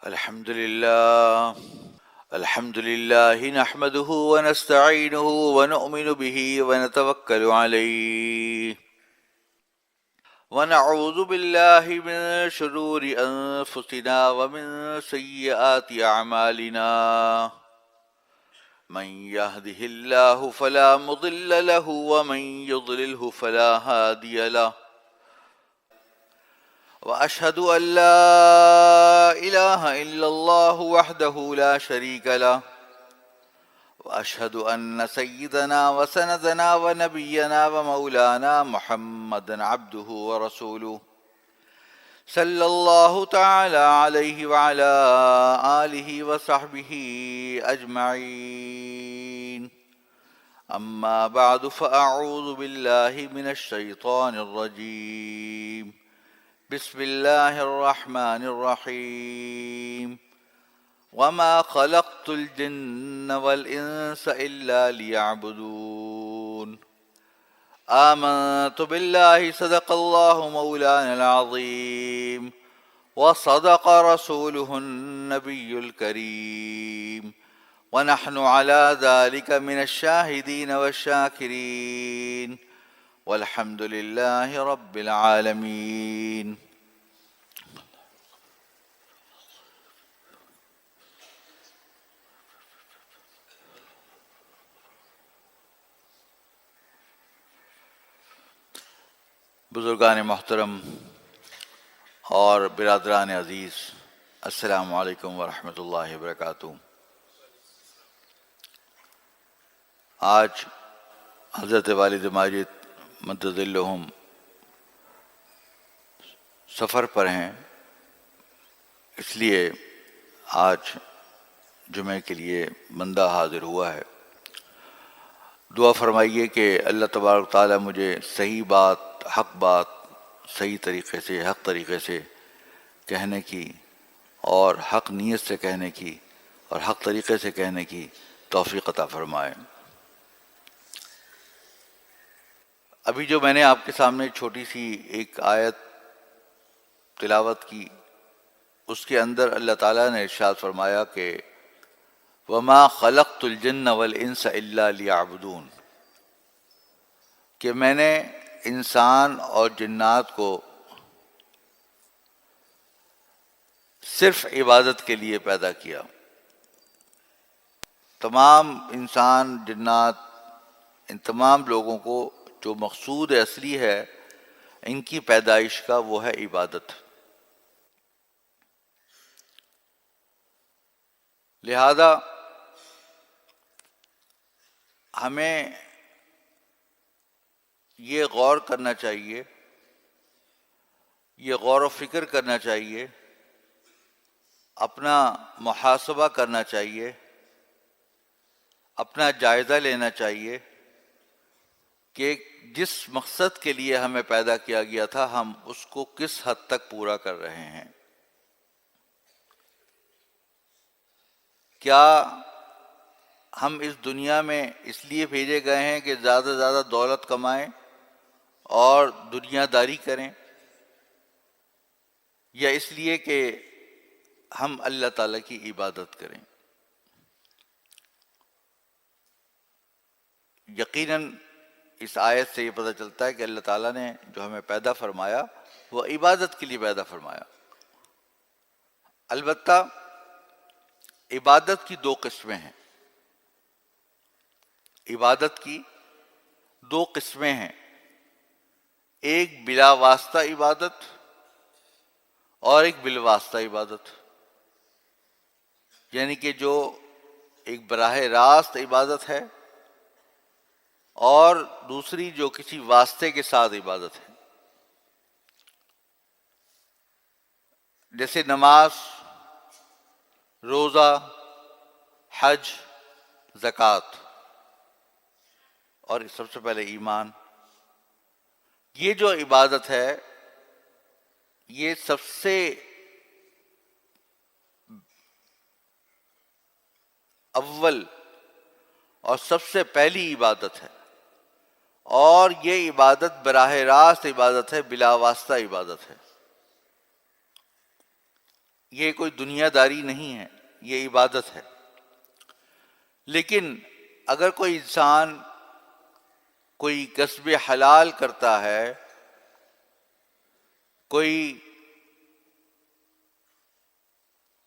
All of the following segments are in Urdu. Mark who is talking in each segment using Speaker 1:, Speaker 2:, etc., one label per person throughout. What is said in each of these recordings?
Speaker 1: الحمد لله نحمده ونستعينه ونؤمن به ونتوكل عليه ونعوذ بالله من شرور أنفسنا ومن سيئات أعمالنا من يهده الله فلا مضل له ومن يضلله فلا هادي له وأشهد أن لا إله إلا الله وحده لا شريك له وأشهد أن سيدنا وسندنا ونبينا ومولانا محمدا عبده ورسوله صلى الله تعالى عليه وعلى آله وصحبه أجمعين أما بعد فأعوذ بالله من الشيطان الرجيم بسم الله الرحمن الرحيم وما خلقت الجن والإنس إلا ليعبدون آمنت بالله صدق الله مولانا العظيم وصدق رسوله النبي الكريم ونحن على ذلك من الشاهدين والشاكرين والحمد لله رب العالمين. بزرگان محترم اور برادران عزیز، السلام علیکم ورحمۃ اللہ وبرکاتہ. آج حضرت والد ماجد مدظلہم سفر پر ہیں، اس لیے آج جمعے کے لیے بندہ حاضر ہوا ہے. دعا فرمائیے کہ اللہ تبارک و تعالیٰ مجھے صحیح بات، حق بات صحیح طریقے سے، حق طریقے سے کہنے کی اور حق نیت سے کہنے کی اور حق طریقے سے کہنے کی توفیق عطا فرمائے. ابھی جو میں نے آپ کے سامنے چھوٹی سی ایک آیت تلاوت کی، اس کے اندر اللہ تعالیٰ نے ارشاد فرمایا کہ وَمَا خَلَقْتُ الْجِنَّ وَالْإِنسَ إِلَّا لِيَعْبُدُونَ، کہ میں نے انسان اور جنات کو صرف عبادت کے لیے پیدا کیا. تمام انسان، جنات، ان تمام لوگوں کو جو مقصود اصلی ہے ان کی پیدائش کا، وہ ہے عبادت. لہذا ہمیں یہ غور کرنا چاہیے، یہ غور و فکر کرنا چاہیے، اپنا محاسبہ کرنا چاہیے، اپنا جائزہ لینا چاہیے کہ جس مقصد کے لیے ہمیں پیدا کیا گیا تھا ہم اس کو کس حد تک پورا کر رہے ہیں. کیا ہم اس دنیا میں اس لیے بھیجے گئے ہیں کہ زیادہ سے زیادہ دولت کمائیں اور دنیا داری کریں، یا اس لیے کہ ہم اللہ تعالیٰ کی عبادت کریں؟ یقیناً اس آیت سے یہ پتہ چلتا ہے کہ اللہ تعالیٰ نے جو ہمیں پیدا فرمایا وہ عبادت کے لیے پیدا فرمایا. البتہ عبادت کی دو قسمیں ہیں. عبادت کی دو قسمیں ہیں، ایک بلا واسطہ عبادت اور ایک بالواسطہ عبادت. یعنی کہ جو ایک براہ راست عبادت ہے اور دوسری جو کسی واسطے کے ساتھ عبادت ہے. جیسے نماز، روزہ، حج، زکوٰۃ اور سب سے پہلے ایمان. یہ جو عبادت ہے یہ سب سے اول اور سب سے پہلی عبادت ہے، اور یہ عبادت براہ راست عبادت ہے، بلا واسطہ عبادت ہے. یہ کوئی دنیا داری نہیں ہے، یہ عبادت ہے۔ لیکن اگر کوئی انسان کوئی کسب حلال کرتا ہے، کوئی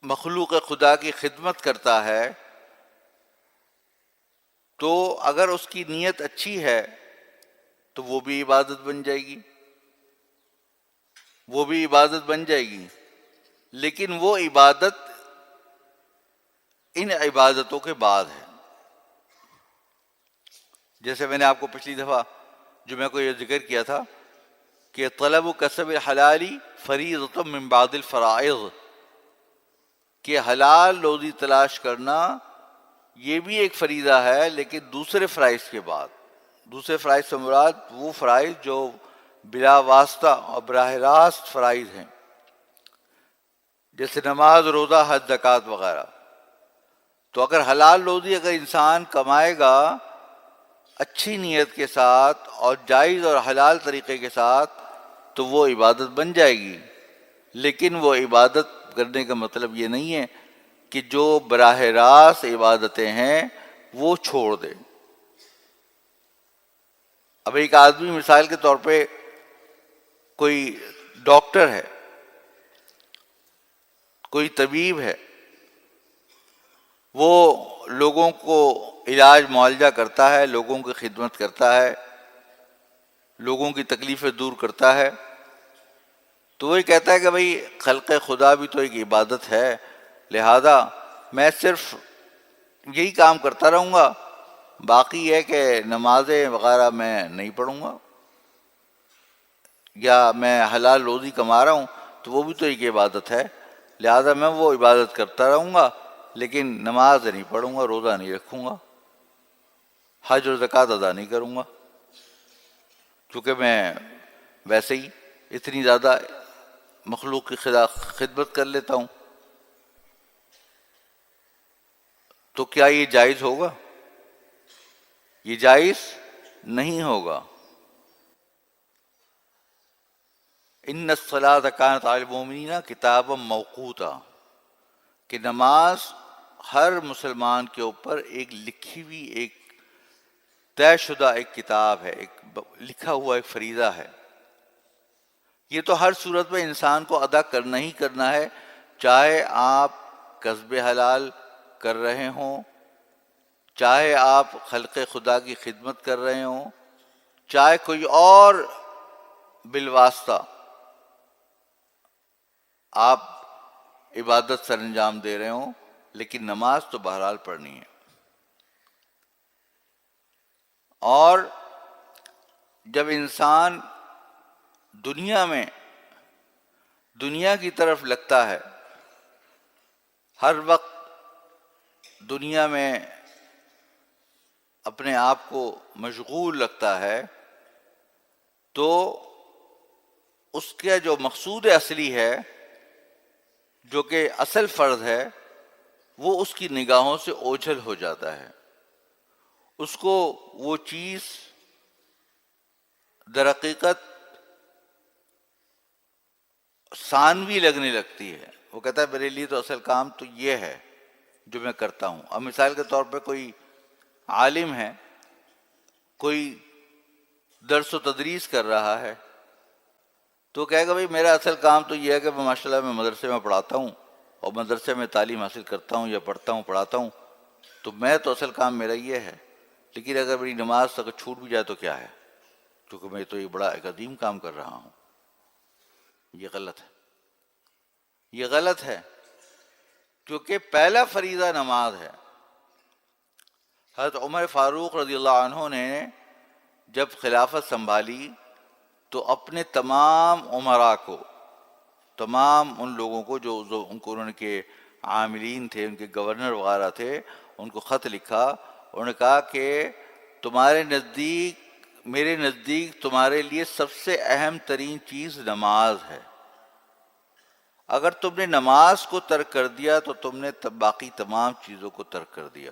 Speaker 1: مخلوق خدا کی خدمت کرتا ہے، تو اگر اس کی نیت اچھی ہے تو وہ بھی عبادت بن جائے گی، وہ بھی عبادت بن جائے گی۔ لیکن وہ عبادت ان عبادتوں کے بعد ہے۔ جیسے میں نے آپ کو پچھلی دفعہ جمعہ کو یہ ذکر کیا تھا کہ طلب کسب الحلالی فریضۃ من بعد الفرائض، کہ حلال روزی تلاش کرنا یہ بھی ایک فریضہ ہے، لیکن دوسرے فرائض کے بعد۔ دوسرے فرائض سے مراد وہ فرائض جو بلا واسطہ اور براہ راست فرائض ہیں، جیسے نماز، روزہ، حج، زکوٰۃ وغیرہ۔ تو اگر حلال روزی اگر انسان کمائے گا اچھی نیت کے ساتھ اور جائز اور حلال طریقے کے ساتھ تو وہ عبادت بن جائے گی۔ لیکن وہ عبادت کرنے کا مطلب یہ نہیں ہے کہ جو براہ راست عبادتیں ہیں وہ چھوڑ دے۔ اب ایک آدمی مثال کے طور پہ کوئی ڈاکٹر ہے، کوئی طبیب ہے، وہ لوگوں کو علاج معالجہ کرتا ہے، لوگوں کی خدمت کرتا ہے، لوگوں کی تکلیفیں دور کرتا ہے، تو وہی کہتا ہے کہ بھئی خلق خدا بھی تو ایک عبادت ہے، لہذا میں صرف یہی کام کرتا رہوں گا، باقی ہے کہ نمازیں وغیرہ میں نہیں پڑھوں گا، یا میں حلال روزی کما رہا ہوں تو وہ بھی تو ایک عبادت ہے، لہذا میں وہ عبادت کرتا رہوں گا، لیکن نماز نہیں پڑھوں گا، روزہ نہیں رکھوں گا، حج اور زکوٰۃ ادا نہیں کروں گا، چونکہ میں ویسے ہی اتنی زیادہ مخلوق کی خدمت کر لیتا ہوں۔ تو کیا یہ جائز ہوگا؟ یہ جائز نہیں ہوگا۔ ان الصلاۃ کانت علی المؤمنین کتابا موقوتا، کہ نماز ہر مسلمان کے اوپر ایک لکھی ہوئی، ایک طے شدہ ایک کتاب ہے، ایک لکھا ہوا ایک فریضہ ہے۔ یہ تو ہر صورت میں انسان کو ادا کرنا ہی کرنا ہے، چاہے آپ کسب حلال کر رہے ہوں، چاہے آپ خلق خدا کی خدمت کر رہے ہوں، چاہے کوئی اور بالواسطہ آپ عبادت سر انجام دے رہے ہوں، لیکن نماز تو بہرحال پڑھنی ہے۔ اور جب انسان دنیا کی طرف لگتا ہے، ہر وقت دنیا میں اپنے آپ کو مشغول رکھتا ہے، تو اس کا جو مقصود اصلی ہے، جو کہ اصل فرض ہے، وہ اس کی نگاہوں سے اوجھل ہو جاتا ہے۔ اس کو وہ چیز در حقیقت ثانوی لگنے لگتی ہے۔ وہ کہتا ہے میرے لیے تو اصل کام تو یہ ہے جو میں کرتا ہوں۔ اب مثال کے طور پہ کوئی عالم ہے، کوئی درس و تدریس کر رہا ہے، تو کہے گا بھئی میرا اصل کام تو یہ ہے کہ میں ماشاءاللہ میں مدرسے میں پڑھاتا ہوں اور مدرسے میں تعلیم حاصل کرتا ہوں یا پڑھتا ہوں پڑھاتا ہوں، تو میں تو اصل کام میرا یہ ہے۔ لیکن اگر میری نماز اگر چھوٹ بھی جائے تو کیا ہے، کیونکہ میں تو یہ بڑا ایک عظیم کام کر رہا ہوں۔ یہ غلط ہے، یہ غلط ہے، کیونکہ پہلا فریضہ نماز ہے۔ حضرت عمر فاروق رضی اللہ عنہ نے جب خلافت سنبھالی تو اپنے تمام امراء کو، تمام ان لوگوں کو جو انہوں کے عاملین تھے، ان کے گورنر وغیرہ تھے، ان کو خط لکھا، انہوں نے کہا کہ تمہارے نزدیک، میرے نزدیک تمہارے لیے سب سے اہم ترین چیز نماز ہے۔ اگر تم نے نماز کو ترک کر دیا تو تم نے باقی تمام چیزوں کو ترک کر دیا،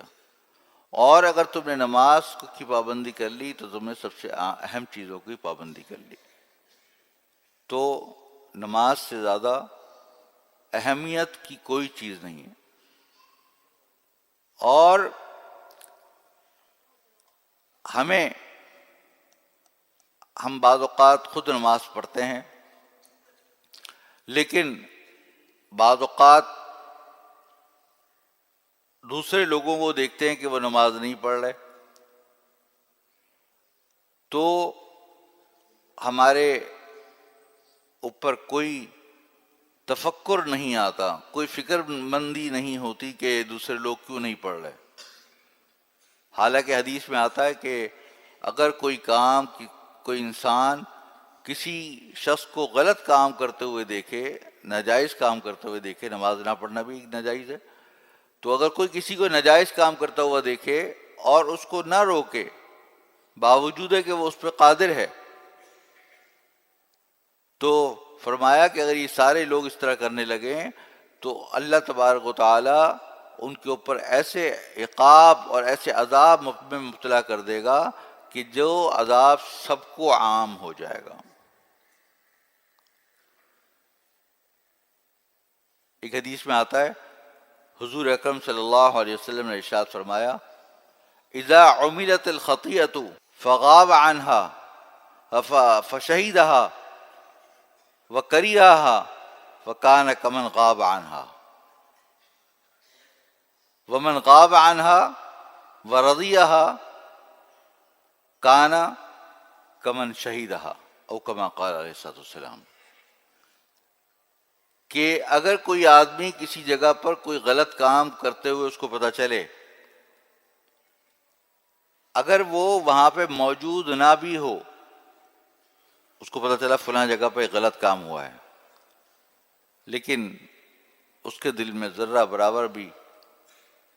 Speaker 1: اور اگر تم نے نماز کی پابندی کر لی تو تم نے سب سے اہم چیزوں کی پابندی کر لی۔ تو نماز سے زیادہ اہمیت کی کوئی چیز نہیں ہے. اور ہم بعض اوقات خود نماز پڑھتے ہیں، لیکن بعض اوقات دوسرے لوگوں کو دیکھتے ہیں کہ وہ نماز نہیں پڑھ رہے، تو ہمارے اوپر کوئی تفکر نہیں آتا، کوئی فکر مندی نہیں ہوتی کہ دوسرے لوگ کیوں نہیں پڑھ رہے. حالانکہ حدیث میں آتا ہے کہ اگر کوئی انسان کسی شخص کو غلط کام کرتے ہوئے دیکھے، ناجائز کام کرتے ہوئے دیکھے، نماز نہ پڑھنا بھی ناجائز ہے، تو اگر کوئی کسی کو ناجائز کام کرتا ہوا دیکھے اور اس کو نہ روکے، باوجود ہے کہ وہ اس پہ قادر ہے، تو فرمایا کہ اگر یہ سارے لوگ اس طرح کرنے لگیں تو اللہ تبارک و تعالی ان کے اوپر ایسے عقاب اور ایسے عذاب میں مبتلا کر دے گا کہ جو عذاب سب کو عام ہو جائے گا. ایک حدیث میں آتا ہے، حضور اکرم صلی اللہ علیہ وسلم نے ارشاد فرمایا، اذا عملت الخطیئۃ فغاب عنها فشہدها وکریہها فکان کمن غاب عنها ومن غاب عنها ورضیها کان کمن شہیدها او کما قال علیہ الصلوۃ والسلام. کہ اگر کوئی آدمی کسی جگہ پر کوئی غلط کام کرتے ہوئے اس کو پتہ چلے، اگر وہ وہاں پہ موجود نہ بھی ہو، اس کو پتہ چلا فلاں جگہ پہ غلط کام ہوا ہے، لیکن اس کے دل میں ذرہ برابر بھی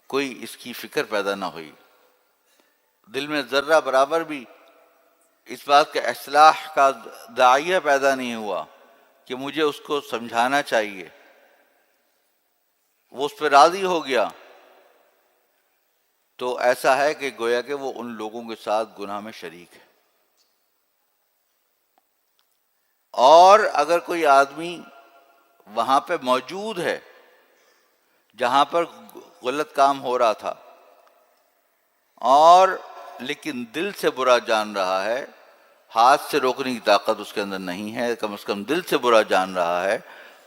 Speaker 1: کوئی اس کی فکر پیدا نہ ہوئی، دل میں ذرہ برابر بھی اس بات کا اصلاح کا داعیہ پیدا نہیں ہوا کہ مجھے اس کو سمجھانا چاہیے، وہ اس پہ راضی ہو گیا، تو ایسا ہے کہ گویا کہ وہ ان لوگوں کے ساتھ گناہ میں شریک ہے. اور اگر کوئی آدمی وہاں پہ موجود ہے جہاں پر غلط کام ہو رہا تھا، اور لیکن دل سے برا جان رہا ہے، ہاتھ سے روکنے کی طاقت اس کے اندر نہیں ہے، کم از کم دل سے برا جان رہا ہے،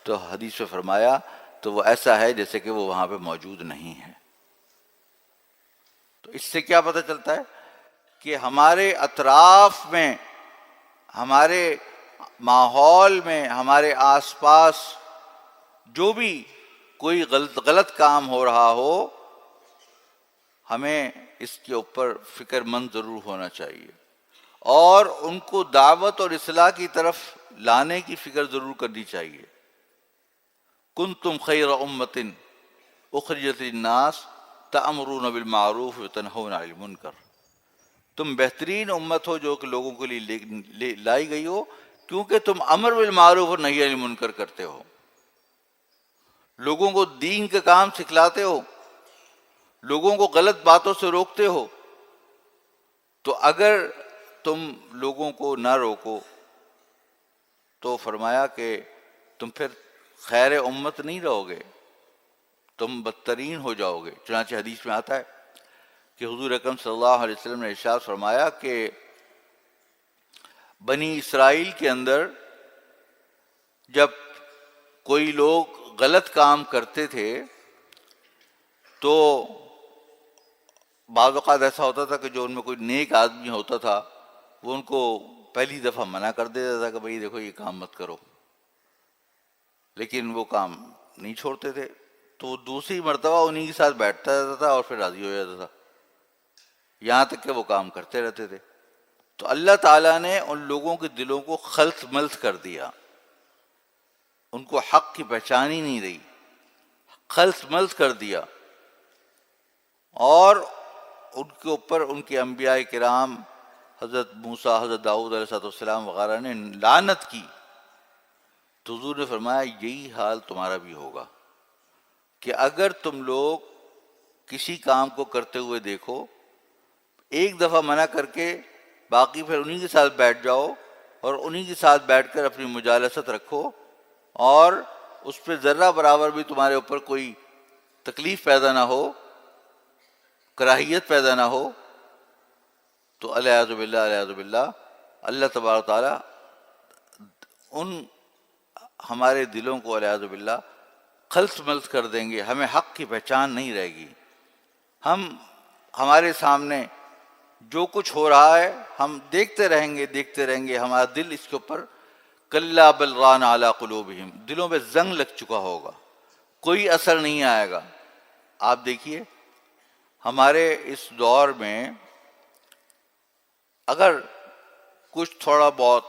Speaker 1: تو حدیث میں فرمایا تو وہ ایسا ہے جیسے کہ وہ وہاں پہ موجود نہیں ہے. تو اس سے کیا پتہ چلتا ہے کہ ہمارے اطراف میں، ہمارے ماحول میں، ہمارے آس پاس جو بھی کوئی غلط کام ہو رہا ہو، ہمیں اس کے اوپر فکر مند ضرور ہونا چاہیے، اور ان کو دعوت اور اصلاح کی طرف لانے کی فکر ضرور کرنی چاہیے. کنتم خیر امۃ اخرجت للناس تأمرون بالمعروف وتنہون عن المنکر. تم بہترین امت ہو جو کہ لوگوں کے لیے لائی گئی ہو، کیونکہ تم امر بالمعروف اور نہی عن المنکر کرتے ہو، لوگوں کو دین کا کام سکھلاتے ہو، لوگوں کو غلط باتوں سے روکتے ہو. تو اگر تم لوگوں کو نہ روکو تو فرمایا کہ تم پھر خیر امت نہیں رہو گے، تم بدترین ہو جاؤ گے. چنانچہ حدیث میں آتا ہے کہ حضور اکرم صلی اللہ علیہ وسلم نے ارشاد فرمایا کہ بنی اسرائیل کے اندر جب کوئی لوگ غلط کام کرتے تھے تو بعض اوقات ایسا ہوتا تھا کہ جو ان میں کوئی نیک آدمی ہوتا تھا وہ ان کو پہلی دفعہ منع کر دیتا تھا کہ بھئی دیکھو یہ کام مت کرو، لیکن وہ کام نہیں چھوڑتے تھے، تو وہ دوسری مرتبہ انہی کے ساتھ بیٹھتا رہتا تھا اور پھر راضی ہو جاتا تھا، یہاں تک کہ وہ کام کرتے رہتے تھے. تو اللہ تعالیٰ نے ان لوگوں کے دلوں کو خلط ملط کر دیا، ان کو حق کی پہچان ہی نہیں رہی، خلط ملط کر دیا، اور ان کے اوپر ان کے انبیاء کرام حضرت موسیٰ، حضرت داؤد علیہ السلام وغیرہ نے لعنت کی. تو حضور نے فرمایا یہی حال تمہارا بھی ہوگا کہ اگر تم لوگ کسی کام کو کرتے ہوئے دیکھو، ایک دفعہ منع کر کے باقی پھر انہی کے ساتھ بیٹھ جاؤ اور انہی کے ساتھ بیٹھ کر اپنی مجالست رکھو، اور اس پہ ذرہ برابر بھی تمہارے اوپر کوئی تکلیف پیدا نہ ہو، کراہیت پیدا نہ ہو، تو الیاذ باللہ اللہ تبارک تعالیٰ ان ہمارے دلوں کو الیاذ باللہ خلط ملط کر دیں گے، ہمیں حق کی پہچان نہیں رہے گی۔ ہمارے سامنے جو کچھ ہو رہا ہے ہم دیکھتے رہیں گے، ہمارا دل اس کے اوپر کلا بل ران علی قلوبہم، دلوں پہ زنگ لگ چکا ہوگا، کوئی اثر نہیں آئے گا۔ آپ دیکھیے ہمارے اس دور میں اگر کچھ تھوڑا بہت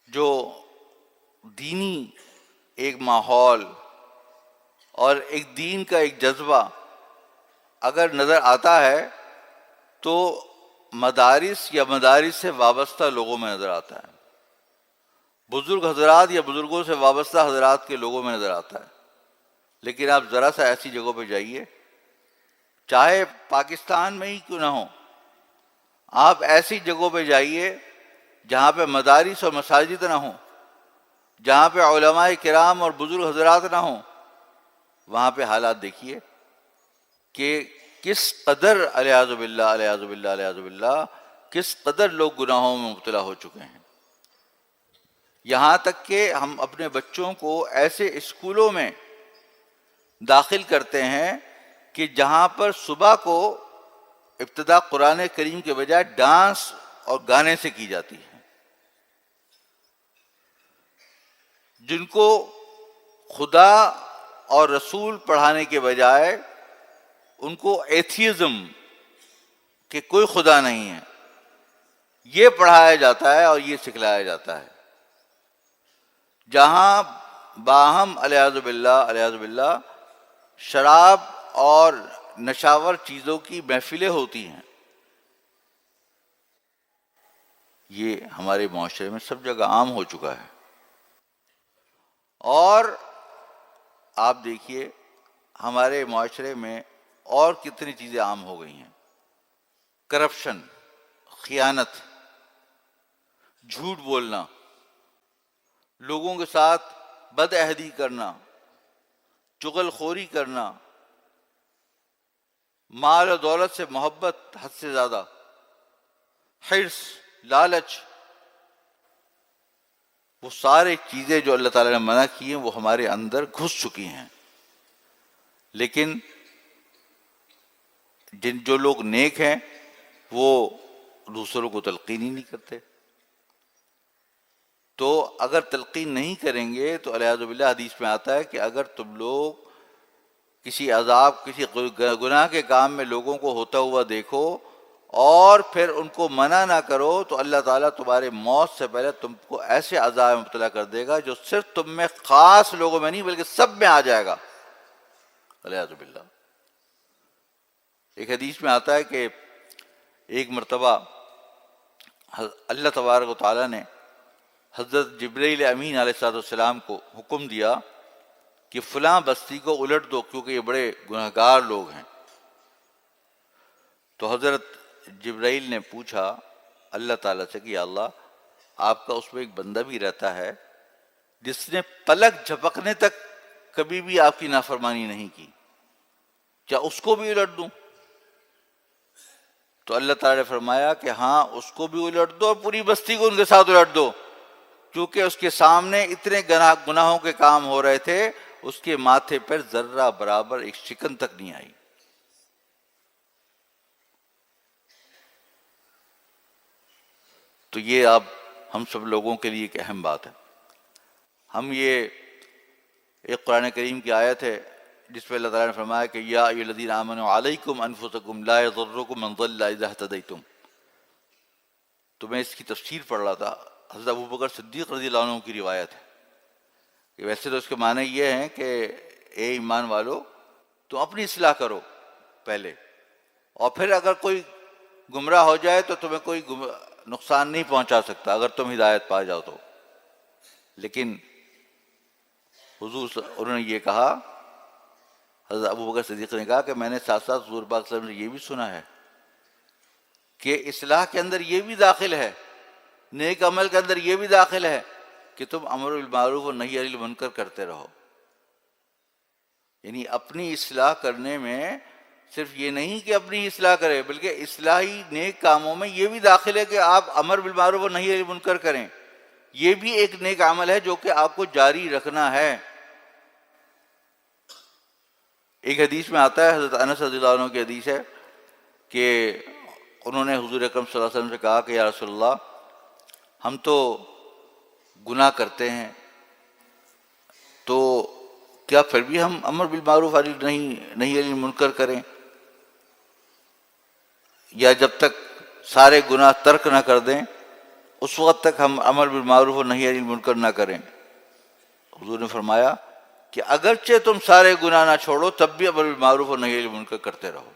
Speaker 1: جو دینی ایک ماحول اور ایک دین کا ایک جذبہ اگر نظر آتا ہے تو مدارس یا مدارس سے وابستہ لوگوں میں نظر آتا ہے، بزرگ حضرات یا بزرگوں سے وابستہ حضرات کے لوگوں میں نظر آتا ہے۔ لیکن آپ ذرا سا ایسی جگہوں پہ جائیے، چاہے پاکستان میں ہی کیوں نہ ہو، آپ ایسی جگہوں پہ جائیے جہاں پہ مدارس اور مساجد نہ ہوں، جہاں پہ علماء کرام اور بزرگ حضرات نہ ہوں، وہاں پہ حالات دیکھیے کہ کس قدر الیاذ باللہ کس قدر لوگ گناہوں میں مبتلا ہو چکے ہیں۔ یہاں تک کہ ہم اپنے بچوں کو ایسے اسکولوں میں داخل کرتے ہیں کہ جہاں پر صبح کو ابتدا قرآن کریم کے بجائے ڈانس اور گانے سے کی جاتی ہے، جن کو خدا اور رسول پڑھانے کے بجائے ان کو ایتھیزم کہ کوئی خدا نہیں ہے یہ پڑھایا جاتا ہے اور یہ سکھلایا جاتا ہے، جہاں باہم الیاذ باللہ شراب اور نشاور چیزوں کی محفلیں ہوتی ہیں۔ یہ ہمارے معاشرے میں سب جگہ عام ہو چکا ہے۔ اور آپ دیکھیے ہمارے معاشرے میں اور کتنی چیزیں عام ہو گئی ہیں، کرپشن، خیانت، جھوٹ بولنا، لوگوں کے ساتھ بد عہدی کرنا، چغل خوری کرنا، مال و دولت سے محبت حد سے زیادہ، حرص، لالچ، وہ سارے چیزیں جو اللہ تعالیٰ نے منع کی ہیں وہ ہمارے اندر گھس چکی ہیں۔ لیکن جو لوگ نیک ہیں وہ دوسروں کو تلقین ہی نہیں کرتے، تو اگر تلقین نہیں کریں گے تو الیاذ باللہ حدیث میں آتا ہے کہ اگر تم لوگ کسی عذاب، کسی گناہ کے کام میں لوگوں کو ہوتا ہوا دیکھو اور پھر ان کو منع نہ کرو تو اللہ تعالیٰ تمہارے موت سے پہلے تم کو ایسے عذاب میں مبتلا کر دے گا جو صرف تم میں خاص لوگوں میں نہیں بلکہ سب میں آ جائے گا، الیاذ باللہ۔ ایک حدیث میں آتا ہے کہ ایک مرتبہ اللہ تبارک و تعالیٰ نے حضرت جبرائیل امین علیہ السلام کو حکم دیا کہ فلاں بستی کو الٹ دو کیونکہ یہ بڑے گنہگار لوگ ہیں۔ تو حضرت جبرائیل نے پوچھا اللہ تعالیٰ سے کہ یا اللہ، آپ کا اس میں ایک بندہ بھی رہتا ہے جس نے پلک جھپکنے تک کبھی بھی آپ کی نافرمانی نہیں کی، کیا اس کو بھی الٹ دوں؟ تو اللہ تعالیٰ نے فرمایا کہ ہاں، اس کو بھی الٹ دو اور پوری بستی کو ان کے ساتھ الٹ دو، کیونکہ اس کے سامنے اتنے گناہوں کے کام ہو رہے تھے، اس کے ماتھے پر ذرہ برابر ایک شکن تک نہیں آئی۔ تو یہ اب ہم سب لوگوں کے لیے ایک اہم بات ہے۔ ہم یہ ایک قرآن کریم کی آیت ہے جس پہ اللہ تعالیٰ نے فرمایا کہ یا ایھا الذین آمنوا علیکم انفسکم لا یضرکم من ضل اذا اہتدیتم۔ تو میں اس کی تفسیر پڑھ رہا تھا، حضرت ابوبکر صدیق رضی اللہ عنہ کی روایت ہے کہ ویسے تو اس کے معنی یہ ہیں کہ اے ایمان والو تم اپنی اصلاح کرو پہلے، اور پھر اگر کوئی گمراہ ہو جائے تو تمہیں کوئی نقصان نہیں پہنچا سکتا اگر تم ہدایت پا جاؤ تو۔ لیکن حضور انہوں نے یہ کہا، حضرت ابوبکر صدیق نے کہا کہ میں نے ساتھ ساتھ حضور پاک صلی اللہ علیہ وسلم نے یہ بھی سنا ہے کہ اصلاح کے اندر یہ بھی داخل ہے، نیک عمل کے اندر یہ بھی داخل ہے کہ تم امر بالمعروف اور نہی عن المنکر کرتے رہو. یعنی اپنی اصلاح کرنے میں صرف یہ نہیں کہ اپنی اصلاح کرے، بلکہ اصلاحی نیک کاموں میں یہ بھی داخل ہے کہ آپ امر بالمعروف اور نہی عن المنکر کریں. یہ بھی ایک نیک عمل ہے جو کہ آپ کو جاری رکھنا ہے. ایک حدیث میں آتا ہے، حضرت انس رضی اللہ عنہ کی حدیث ہے کہ انہوں نے حضور اکرم صلی اللہ علیہ وسلم سے کہا کہ یا رسول اللہ، ہم تو گناہ کرتے ہیں، تو کیا پھر بھی ہم امر بالمعروف نہی عن المنکر کریں، یا جب تک سارے گناہ ترک نہ کر دیں اس وقت تک ہم امر بالمعروف اور نہی عن المنکر نہ کریں؟ حضور نے فرمایا کہ اگرچہ تم سارے گناہ نہ چھوڑو تب بھی امر بالمعروف اور نہی عن المنکر کرتے رہو.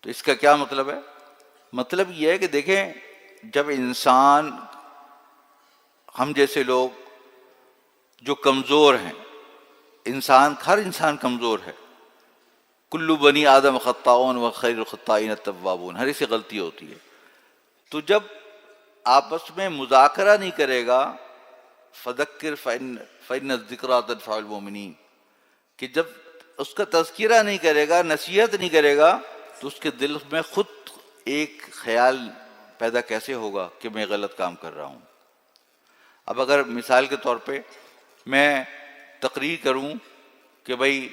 Speaker 1: تو اس کا کیا مطلب ہے؟ مطلب یہ ہے کہ دیکھیں، جب انسان، ہم جیسے لوگ جو کمزور ہیں، ہر انسان کمزور ہے، کلو بنی آدم خطاؤن و خیر الخطائین التوابون، ہر سے غلطی ہوتی ہے. تو جب آپس میں مذاکرہ نہیں کرے گا، فذکر فإن الذکریٰ تنفع المؤمنین، کہ جب اس کا تذکرہ نہیں کرے گا، نصیحت نہیں کرے گا، تو اس کے دل میں خود ایک خیال پیدا کیسے ہوگا کہ میں غلط کام کر رہا ہوں. اب اگر مثال کے طور پہ میں تقریر کروں کہ بھئی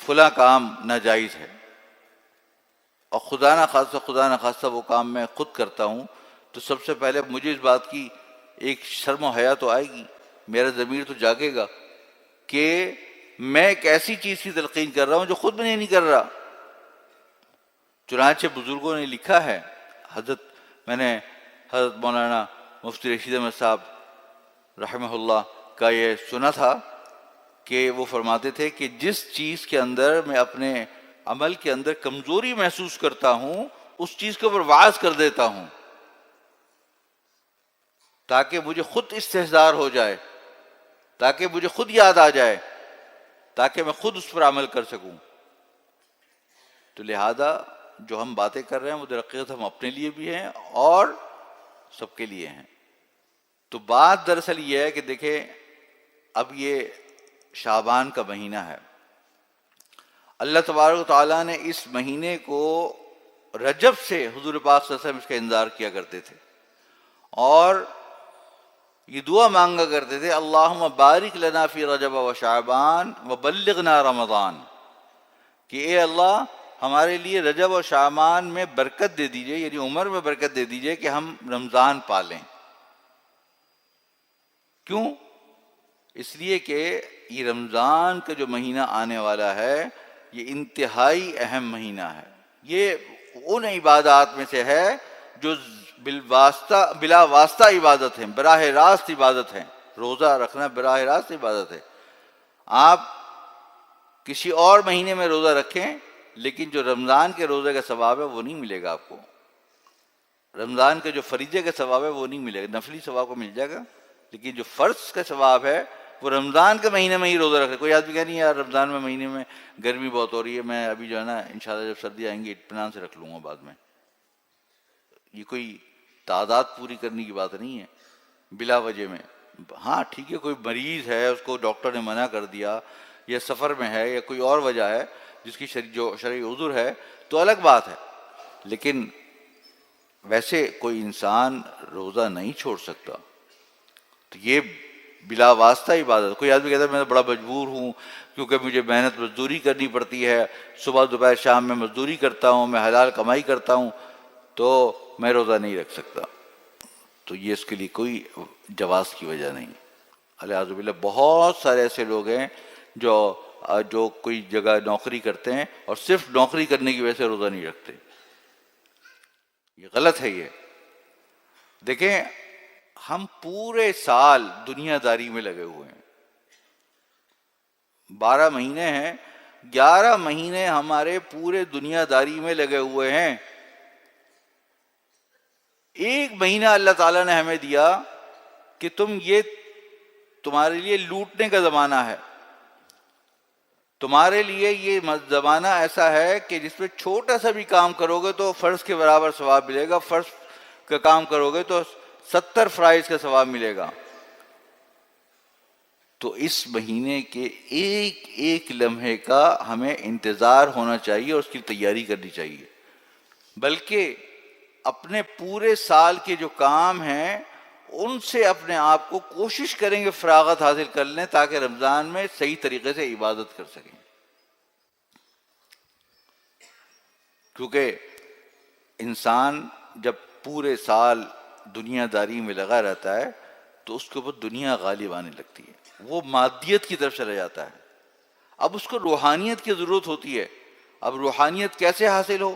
Speaker 1: فلاں کام ناجائز ہے، اور خدا نہ خواستہ وہ کام میں خود کرتا ہوں، تو سب سے پہلے مجھے اس بات کی ایک شرم و حیا تو آئے گی، میرا ضمیر تو جاگے گا کہ میں ایک ایسی چیز کی تلقین کر رہا ہوں جو خود میں نہیں کر رہا. چنانچہ بزرگوں نے لکھا ہے، میں نے حضرت مولانا مفتی رشید احمد صاحب رحمہ اللہ کا یہ سنا تھا کہ وہ فرماتے تھے کہ جس چیز کے اندر میں اپنے عمل کے اندر کمزوری محسوس کرتا ہوں اس چیز کے اوپر وعظ کر دیتا ہوں تاکہ مجھے خود استحضار ہو جائے، تاکہ مجھے خود یاد آ جائے، تاکہ میں خود اس پر عمل کر سکوں. تو لہذا جو ہم باتیں کر رہے ہیں وہ در حقیقت ہم اپنے لیے بھی ہیں اور سب کے لیے ہیں. تو بات دراصل یہ ہے کہ دیکھیں، اب یہ شعبان کا مہینہ ہے. اللہ تبارک و تعالیٰ نے اس مہینے کو رجب سے حضور پاک صلی اللہ علیہ وسلم اس کا انذار کیا کرتے تھے اور یہ دعا مانگا کرتے تھے، اللہم بارک لنا فی رجب و شعبان وبلغنا رمضان، کہ اے اللہ ہمارے لیے رجب اور شعبان میں برکت دے دیجئے، یعنی عمر میں برکت دے دیجئے کہ ہم رمضان پالیں. کیوں؟ اس لیے کہ یہ رمضان کا جو مہینہ آنے والا ہے یہ انتہائی اہم مہینہ ہے. یہ ان عبادات میں سے ہے جو بلا واسطہ عبادت ہیں، براہ راست عبادت ہیں. روزہ رکھنا براہ راست عبادت ہے. آپ کسی اور مہینے میں روزہ رکھیں لیکن جو رمضان کے روزے کا ثواب ہے وہ نہیں ملے گا آپ کو. رمضان کے جو فریضے کا ثواب ہے وہ نہیں ملے گا، نفلی ثواب کو مل جائے گا، لیکن جو فرض کا ثواب ہے وہ رمضان کے مہینے میں ہی روزہ رکھے. کوئی آدمی کہہ نہیں یار رمضان میں مہینے میں گرمی بہت ہو رہی ہے، میں ابھی جو ہے نا انشاءاللہ جب سردی آئیں گی اطمینان سے رکھ لوں گا بعد میں. یہ کوئی تعداد پوری کرنے کی بات نہیں ہے بلا وجہ میں. ہاں ٹھیک ہے، کوئی مریض ہے اس کو ڈاکٹر نے منع کر دیا، یا سفر میں ہے، یا کوئی اور وجہ ہے جس کی جو شرعی عذر ہے تو الگ بات ہے، لیکن ویسے کوئی انسان روزہ نہیں چھوڑ سکتا. تو یہ بلا واسطہ عبادت. کوئی آدمی کہتا ہے میں بڑا مجبور ہوں کیونکہ مجھے محنت مزدوری کرنی پڑتی ہے، صبح دوپہر شام میں مزدوری کرتا ہوں، میں حلال کمائی کرتا ہوں تو میں روزہ نہیں رکھ سکتا. تو یہ اس کے لیے کوئی جواز کی وجہ نہیں. الحمد للہ بہت سارے ایسے لوگ ہیں جو کوئی جگہ نوکری کرتے ہیں اور صرف نوکری کرنے کی وجہ سے روزہ نہیں رکھتے. یہ غلط ہے. یہ دیکھیں، ہم پورے سال دنیا داری میں لگے ہوئے ہیں. 12 مہینے ہیں، 11 مہینے ہمارے پورے دنیا داری میں لگے ہوئے ہیں. ایک مہینہ اللہ تعالیٰ نے ہمیں دیا کہ تمہارے لیے لوٹنے کا زمانہ ہے. تمہارے لیے یہ زمانہ ایسا ہے کہ جس میں چھوٹا سا بھی کام کرو گے تو فرض کے برابر ثواب ملے گا، فرض کا کام کرو گے تو 70 فرائض کا ثواب ملے گا۔ تو اس مہینے کے ایک ایک لمحے کا ہمیں انتظار ہونا چاہیے اور اس کی تیاری کرنی چاہیے، بلکہ اپنے پورے سال کے جو کام ہیں ان سے اپنے آپ کو کوشش کریں گے فراغت حاصل کر لیں تاکہ رمضان میں صحیح طریقے سے عبادت کر سکیں۔ کیونکہ انسان جب پورے سال دنیا داری میں لگا رہتا ہے تو اس کے اوپر دنیا غالب آنے لگتی ہے، وہ مادیت کی طرف چلا جاتا ہے۔ اب اس کو روحانیت کی ضرورت ہوتی ہے۔ اب روحانیت کیسے حاصل ہو؟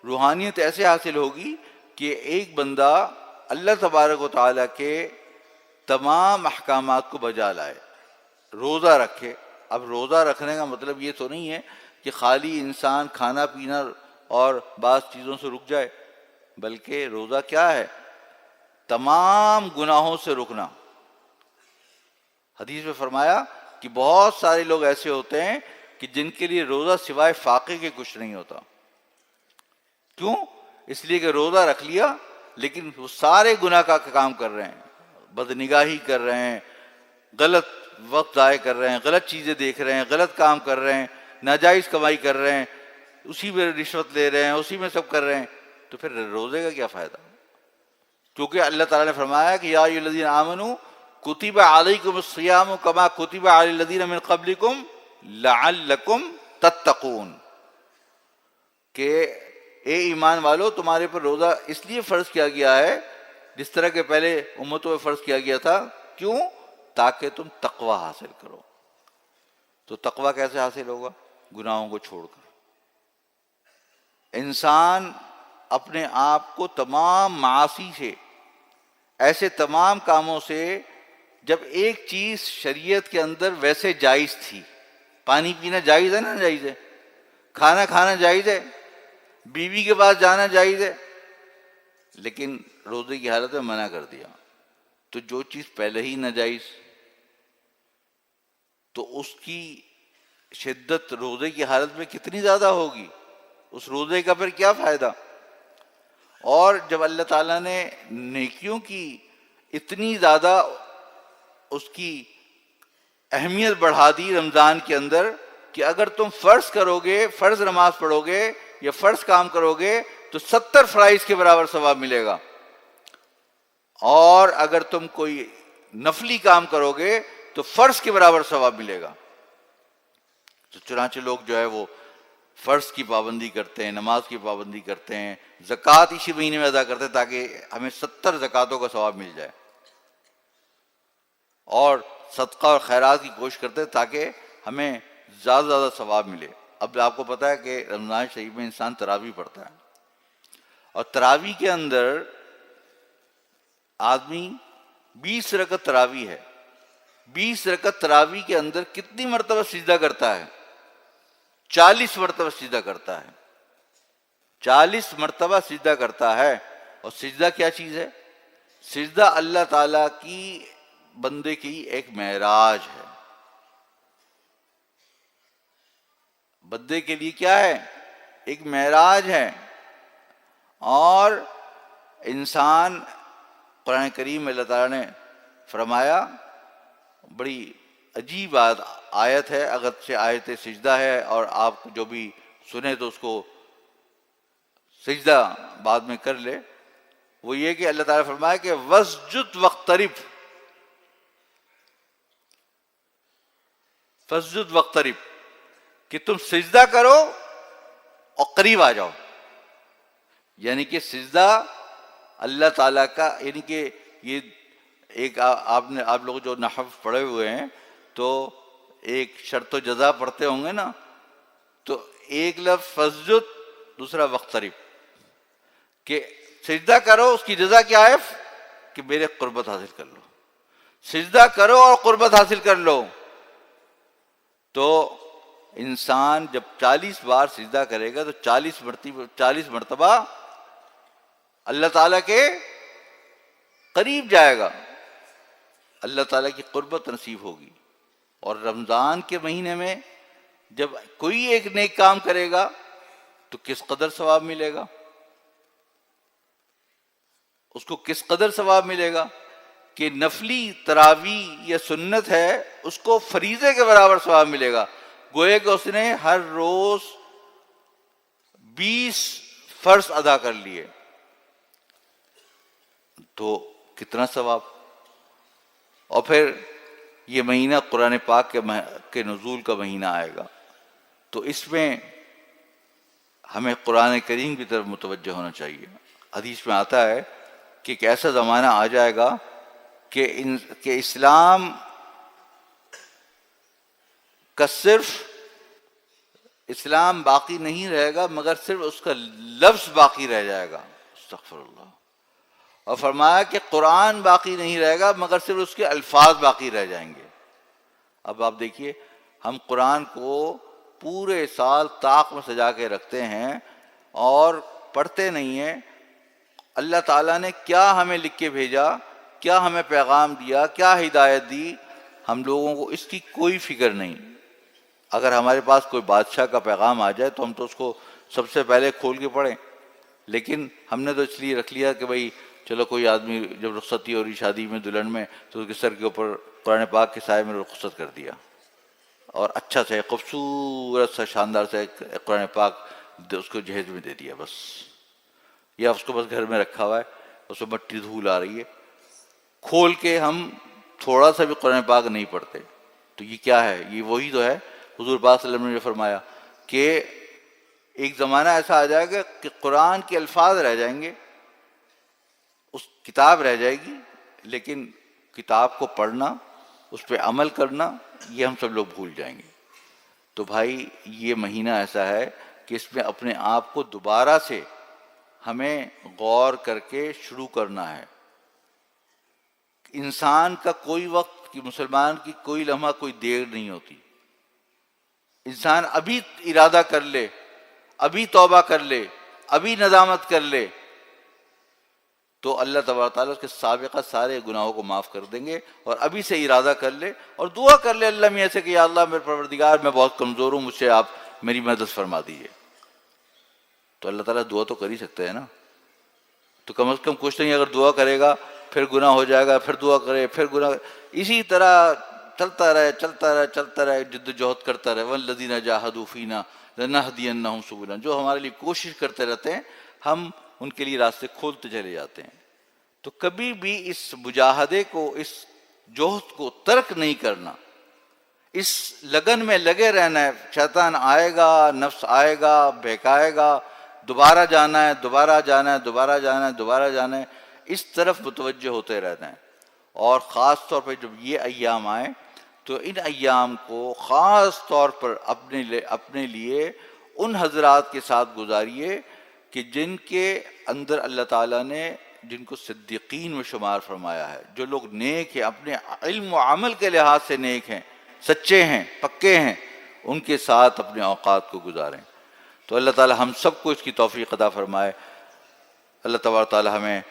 Speaker 1: روحانیت ایسے حاصل ہوگی کہ ایک بندہ اللہ تبارک و تعالیٰ کے تمام احکامات کو بجا لائے، روزہ رکھے۔ اب روزہ رکھنے کا مطلب یہ تو نہیں ہے کہ خالی انسان کھانا پینا اور بعض چیزوں سے رک جائے، بلکہ روزہ کیا ہے؟ تمام گناہوں سے رکنا۔ حدیث میں فرمایا کہ بہت سارے لوگ ایسے ہوتے ہیں کہ جن کے لیے روزہ سوائے فاقے کے کچھ نہیں ہوتا۔ کیوں؟ اس لیے کہ روزہ رکھ لیا لیکن وہ سارے گناہ کا کام کر رہے ہیں، بدنگاہی کر رہے ہیں، غلط وقت ضائع کر رہے ہیں، غلط چیزیں دیکھ رہے ہیں، غلط کام کر رہے ہیں، ناجائز کمائی کر رہے ہیں، اسی میں رشوت لے رہے ہیں، اسی میں سب کر رہے ہیں، تو پھر روزے کا کیا فائدہ؟ کیونکہ اللہ تعالیٰ نے فرمایا کہ یا ایھا الذین آمنوا کتب علیکم الصیام کما کتب علی الذین من قبلکم لعلکم تتقون، کہ اے ایمان والو تمہارے پر روزہ اس لیے فرض کیا گیا ہے جس طرح کہ پہلے امتوں میں فرض کیا گیا تھا۔ کیوں؟ تاکہ تم تقوی حاصل کرو۔ تو تقوی کیسے حاصل ہوگا؟ گناہوں کو چھوڑ کر۔ انسان اپنے آپ کو تمام معاصی سے، ایسے تمام کاموں سے، جب ایک چیز شریعت کے اندر ویسے جائز تھی، پانی پینا جائز ہے نا، جائز ہے، کھانا کھانا جائز ہے، بیوی کے پاس جانا جائز ہے، لیکن روزے کی حالت میں منع کر دیا، تو جو چیز پہلے ہی ناجائز، تو اس کی شدت روزے کی حالت میں کتنی زیادہ ہوگی، اس روزے کا پھر کیا فائدہ؟ اور جب اللہ تعالیٰ نے نیکیوں کی اتنی زیادہ اس کی اہمیت بڑھا دی رمضان کے اندر کہ اگر تم فرض کرو گے، فرض نماز پڑھو گے یا فرض کام کرو گے تو 70 فرائض کے برابر ثواب ملے گا، اور اگر تم کوئی نفلی کام کرو گے تو فرض کے برابر ثواب ملے گا۔ تو چنانچہ لوگ جو ہے وہ فرض کی پابندی کرتے ہیں، نماز کی پابندی کرتے ہیں، زکوٰۃ اسی مہینے میں ادا کرتے ہیں تاکہ ہمیں 70 زکوٰۃوں کا ثواب مل جائے، اور صدقہ اور خیرات کی کوشش کرتے ہیں تاکہ ہمیں زیادہ سے زیادہ ثواب ملے۔ اب آپ کو پتہ ہے کہ رمضان شریف میں انسان تراویح پڑھتا ہے، اور تراویح کے اندر آدمی 20 رکعت تراویح ہے، 20 رکعت تراویح کے اندر کتنی مرتبہ سجدہ کرتا ہے؟ 40 مرتبہ سجدہ کرتا ہے، 40 مرتبہ سجدہ کرتا ہے۔ اور سجدہ کیا چیز ہے؟ سجدہ اللہ تعالیٰ کی بندے کی ایک معراج ہے۔ بندے کے لیے کیا ہے؟ ایک معراج ہے۔ اور انسان، قرآن کریم میں اللہ تعالیٰ نے فرمایا، بڑی عجیب آیت ہے، اگرچہ آیت سجدہ ہے اور آپ جو بھی سنے تو اس کو سجدہ بعد میں کر لے، وہ یہ کہ اللہ تعالیٰ نے فرمایا کہ وَاسْجُدْ وَاقْتَرِب، فَاسْجُدْ وَاقْتَرِب، کہ تم سجدہ کرو اور قریب آ جاؤ۔ یعنی کہ سجدہ اللہ تعالیٰ کا، یعنی کہ یہ ایک آپ لوگ جو نحو پڑھے ہوئے ہیں تو ایک شرط و جزا پڑھتے ہوں گے نا، تو ایک لفظ فسجد، دوسرا وقترب، کہ سجدہ کرو، اس کی جزا کیا ہے کہ میرے قربت حاصل کر لو، سجدہ کرو اور قربت حاصل کر لو۔ تو انسان جب 40 بار سجدہ کرے گا تو 40 مرتبہ اللہ تعالیٰ کے قریب جائے گا، اللہ تعالیٰ کی قربت نصیب ہوگی۔ اور رمضان کے مہینے میں جب کوئی ایک نیک کام کرے گا تو کس قدر ثواب ملے گا، اس کو کس قدر ثواب ملے گا کہ نفلی تراویح یا سنت ہے اس کو فریضے کے برابر ثواب ملے گا، گویا کہ اس نے ہر روز 20 فرض ادا کر لیے، تو کتنا ثواب۔ اور پھر یہ مہینہ قرآن پاک کے نزول کا مہینہ آئے گا، تو اس میں ہمیں قرآن کریم کی طرف متوجہ ہونا چاہیے۔ حدیث میں آتا ہے کہ ایک ایسا زمانہ آ جائے گا کہ اسلام کا صرف اسلام باقی نہیں رہے گا مگر صرف اس کا لفظ باقی رہ جائے گا، استغفر اللہ۔ اور فرمایا کہ قرآن باقی نہیں رہے گا مگر صرف اس کے الفاظ باقی رہ جائیں گے۔ اب آپ دیکھیے، ہم قرآن کو پورے سال طاق میں سجا کے رکھتے ہیں اور پڑھتے نہیں ہیں۔ اللہ تعالیٰ نے کیا ہمیں لکھ کے بھیجا، کیا ہمیں پیغام دیا، کیا ہدایت دی، ہم لوگوں کو اس کی کوئی فکر نہیں۔ اگر ہمارے پاس کوئی بادشاہ کا پیغام آ جائے تو ہم تو اس کو سب سے پہلے کھول کے پڑھیں، لیکن ہم نے تو اس لیے رکھ لیا کہ بھئی چلو کوئی آدمی جب رخصتی ہو رہی شادی میں دلہن میں تو اس کے سر کے اوپر قرآن پاک کے سائے میں رخصت کر دیا، اور اچھا سے خوبصورت سا شاندار سے قرآن پاک اس کو جہیز میں دے دیا بس، یا اس کو بس گھر میں رکھا ہوا ہے، اس میں مٹی دھول آ رہی ہے، کھول کے ہم تھوڑا سا بھی قرآن پاک نہیں پڑھتے۔ تو یہ کیا ہے؟ یہ وہی تو ہے حضور پاک صلی اللہ علیہ وسلم نے جو فرمایا کہ ایک زمانہ ایسا آ جائے گا کہ قرآن کے الفاظ رہ جائیں گے، اس کتاب رہ جائے گی، لیکن کتاب کو پڑھنا، اس پہ عمل کرنا، یہ ہم سب لوگ بھول جائیں گے۔ تو بھائی یہ مہینہ ایسا ہے کہ اس میں اپنے آپ کو دوبارہ سے ہمیں غور کر کے شروع کرنا ہے۔ انسان کا کوئی وقت، کہ مسلمان کی کوئی لمحہ کوئی دیر نہیں ہوتی۔ انسان ابھی ارادہ کر لے، ابھی توبہ کر لے، ابھی ندامت کر لے، تو اللہ تبارک تعالیٰ اس کے سابقہ سارے گناہوں کو معاف کر دیں گے۔ اور ابھی سے ارادہ کر لے اور دعا کر لے اللہ میاں سے کہ یا اللہ میرے پروردگار میں بہت کمزور ہوں، مجھ سے آپ میری مدد فرما دیجیے، تو اللہ تعالیٰ دعا تو کر ہی سکتے ہیں نا۔ تو کم از کم کچھ نہیں، اگر دعا کرے گا پھر گناہ ہو جائے گا، پھر دعا کرے پھر گناہ، اسی طرح چلتا رہے چلتا رہے چلتا رہے، جد و جہد کرتا رہے۔ والذین جاہدوا فینا لنہدینہم سبلنا، جو ہمارے لیے کوشش کرتے رہتے ہیں ہم ان کے لیے راستے کھولتے چلے جاتے ہیں۔ تو کبھی بھی اس مجاہدے کو، اس جہد کو ترک نہیں کرنا، اس لگن میں لگے رہنا ہے۔ شیطان آئے گا، نفس آئے گا، بہکائے گا، دوبارہ جانا ہے، دوبارہ جانا ہے، دوبارہ جانا ہے، دوبارہ جانا ہے، اس طرف متوجہ ہوتے رہنا ہے۔ اور خاص طور پہ جب یہ ایام آئیں تو ان ایام کو خاص طور پر اپنے لیے ان حضرات کے ساتھ گزاریے کہ جن کے اندر اللہ تعالیٰ نے جن کو صدیقین میں شمار فرمایا ہے، جو لوگ نیک ہیں، اپنے علم و عمل کے لحاظ سے نیک ہیں، سچے ہیں، پکے ہیں، ان کے ساتھ اپنے اوقات کو گزاریں۔ تو اللہ تعالیٰ ہم سب کو اس کی توفیق عطا فرمائے۔ اللہ تبارک تعالیٰ ہمیں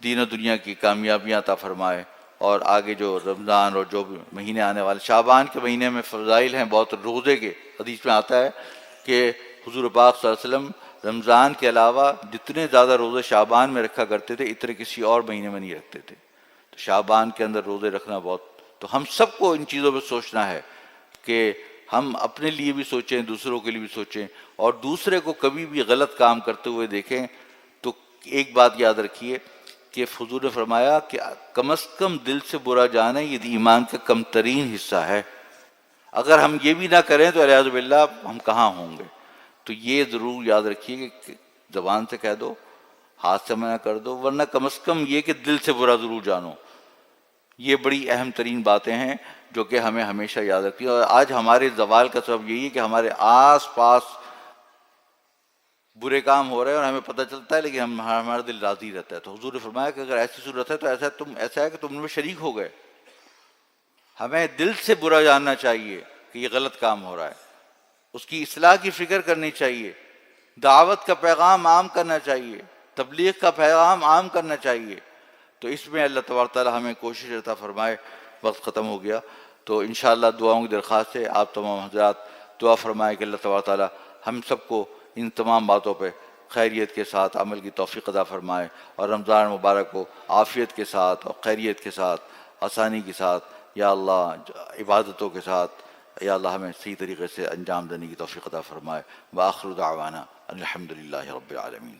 Speaker 1: دین و دنیا کی کامیابیاں عطا فرمائے، اور آگے جو رمضان اور جو بھی مہینے آنے والے، شعبان کے مہینے میں فضائل ہیں بہت روزے کے۔ حدیث میں آتا ہے کہ حضور پاک صلی اللہ علیہ وسلم رمضان کے علاوہ جتنے زیادہ روزے شعبان میں رکھا کرتے تھے اتنے کسی اور مہینے میں نہیں رکھتے تھے۔ تو شعبان کے اندر روزے رکھنا بہت، تو ہم سب کو ان چیزوں پہ سوچنا ہے کہ ہم اپنے لیے بھی سوچیں، دوسروں کے لیے بھی سوچیں، اور دوسرے کو کبھی بھی غلط کام کرتے ہوئے دیکھیں تو ایک بات یاد رکھیے کہ حضور نے فرمایا کہ کم از کم دل سے برا جانا یہ ایمان کا کم ترین حصہ ہے۔ اگر ہم یہ بھی نہ کریں تو الیاذ باللہ ہم کہاں ہوں گے۔ تو یہ ضرور یاد رکھیے کہ زبان سے کہہ دو، ہاتھ سے منع کر دو، ورنہ کم از کم یہ کہ دل سے برا ضرور جانو۔ یہ بڑی اہم ترین باتیں ہیں جو کہ ہمیں ہمیشہ یاد رکھتی ہیں۔ اور آج ہمارے زوال کا سبب یہی ہے کہ ہمارے آس پاس برے کام ہو رہے ہیں اور ہمیں پتہ چلتا ہے لیکن ہمارا دل راضی رہتا ہے۔ تو حضور نے فرمایا کہ اگر ایسی صورت ہے تو ایسا ہے کہ تم میں شریک ہو گئے۔ ہمیں دل سے برا جاننا چاہیے کہ یہ غلط کام ہو رہا ہے، اس کی اصلاح کی فکر کرنی چاہیے، دعوت کا پیغام عام کرنا چاہیے، تبلیغ کا پیغام عام کرنا چاہیے۔ تو اس میں اللہ تبارک تعالیٰ ہمیں کوشش عطا فرمائے۔ وقت ختم ہو گیا، تو انشاءاللہ دعاؤں کی درخواست ہے آپ تمام حضرات دعا فرمائے کہ اللہ تبارک تعالیٰ ہم سب کو ان تمام باتوں پہ خیریت کے ساتھ عمل کی توفیق عطا فرمائے، اور رمضان مبارک کو عافیت کے ساتھ اور خیریت کے ساتھ آسانی کے ساتھ یا اللہ عبادتوں کے ساتھ یا اللہ ہمیں صحیح طریقے سے انجام دینے کی توفیق عطا فرمائے۔ وآخر دعوانا الحمدللہ رب العالمین۔